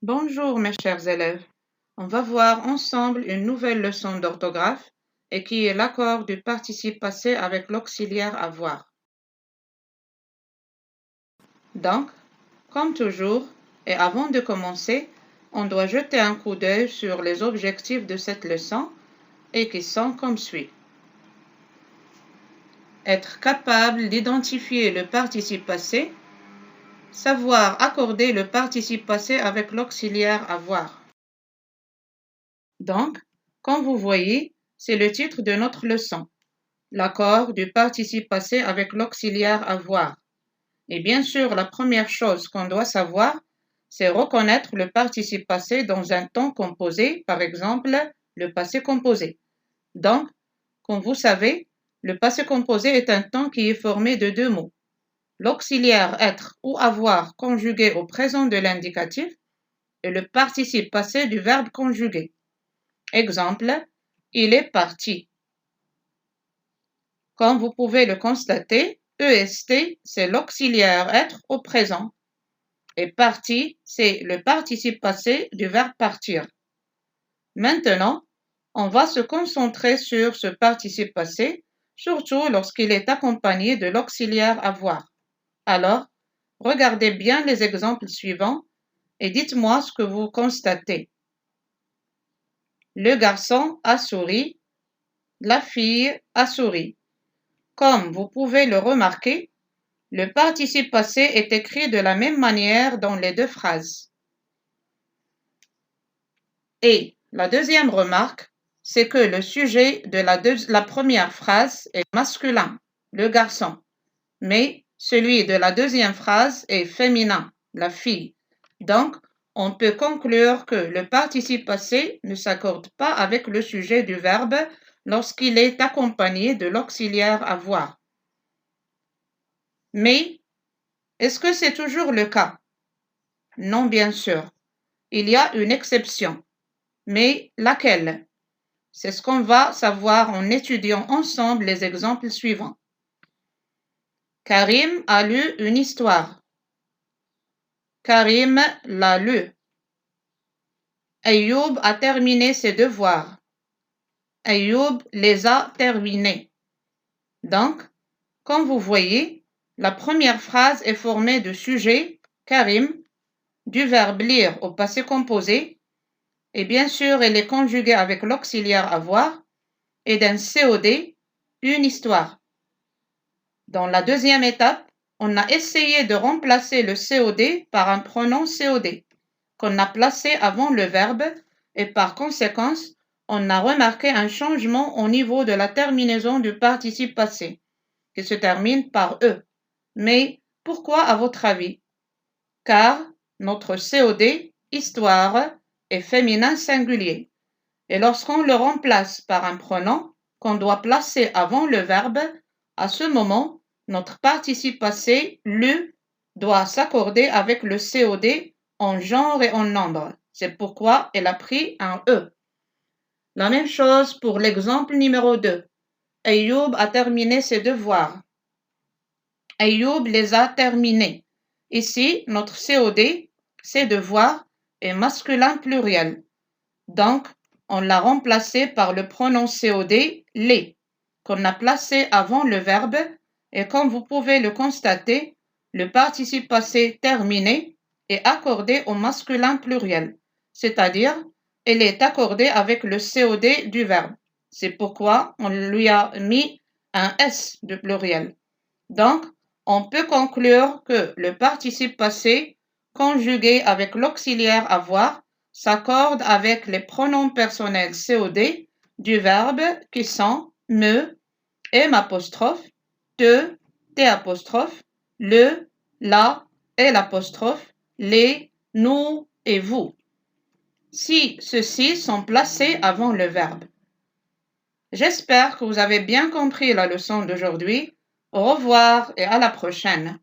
Bonjour mes chers élèves, on va voir ensemble une nouvelle leçon d'orthographe et qui est l'accord du participe passé avec l'auxiliaire avoir. Donc, comme toujours, et avant de commencer, on doit jeter un coup d'œil sur les objectifs de cette leçon et qui sont comme suit. Être capable d'identifier le participe passé, savoir accorder le participe passé avec l'auxiliaire avoir. Donc, comme vous voyez, c'est le titre de notre leçon, l'accord du participe passé avec l'auxiliaire avoir. Et bien sûr, la première chose qu'on doit savoir, c'est reconnaître le participe passé dans un temps composé, par exemple, le passé composé. Donc, comme vous savez, le passé composé est un temps qui est formé de deux mots. L'auxiliaire être ou avoir conjugué au présent de l'indicatif et le participe passé du verbe conjugué. Exemple, il est parti. Comme vous pouvez le constater, EST, c'est l'auxiliaire être au présent. Et parti, c'est le participe passé du verbe partir. Maintenant, on va se concentrer sur ce participe passé, surtout lorsqu'il est accompagné de l'auxiliaire avoir. Alors, regardez bien les exemples suivants et dites-moi ce que vous constatez. Le garçon a souri, la fille a souri. Comme vous pouvez le remarquer, le participe passé est écrit de la même manière dans les deux phrases. Et la deuxième remarque, c'est que le sujet de la première phrase est masculin, le garçon, mais celui de la deuxième phrase est féminin, la fille. Donc, on peut conclure que le participe passé ne s'accorde pas avec le sujet du verbe lorsqu'il est accompagné de l'auxiliaire avoir. Mais, est-ce que c'est toujours le cas? Non, bien sûr. Il y a une exception. Mais laquelle? C'est ce qu'on va savoir en étudiant ensemble les exemples suivants. Karim a lu une histoire. Karim l'a lu. Ayoub a terminé ses devoirs. Ayoub les a terminés. Donc, comme vous voyez, la première phrase est formée de sujet, Karim, du verbe lire au passé composé, et bien sûr, elle est conjuguée avec l'auxiliaire avoir, et d'un COD, une histoire. Dans la deuxième étape, on a essayé de remplacer le COD par un pronom COD, qu'on a placé avant le verbe, et par conséquence, on a remarqué un changement au niveau de la terminaison du participe passé, qui se termine par E. Mais pourquoi à votre avis? Car notre COD, histoire, est féminin singulier. Et lorsqu'on le remplace par un pronom qu'on doit placer avant le verbe, à ce moment, notre participe passé, lu, doit s'accorder avec le COD en genre et en nombre. C'est pourquoi elle a pris un E. La même chose pour l'exemple numéro 2. Ayoub a terminé ses devoirs. Ayoub les a terminés. Ici, notre COD, ses devoirs, est masculin pluriel. Donc, on l'a remplacé par le pronom COD, les, qu'on a placé avant le verbe, et comme vous pouvez le constater, le participe passé terminé est accordé au masculin pluriel, c'est-à-dire, elle est accordée avec le COD du verbe. C'est pourquoi on lui a mis un S de pluriel. Donc, on peut conclure que le participe passé, conjugué avec l'auxiliaire avoir, s'accorde avec les pronoms personnels COD du verbe qui sont me, m'apostrophe, te, t'apostrophe, le, la, l'apostrophe, les, nous et vous. Si ceux-ci sont placés avant le verbe. J'espère que vous avez bien compris la leçon d'aujourd'hui. Au revoir et à la prochaine.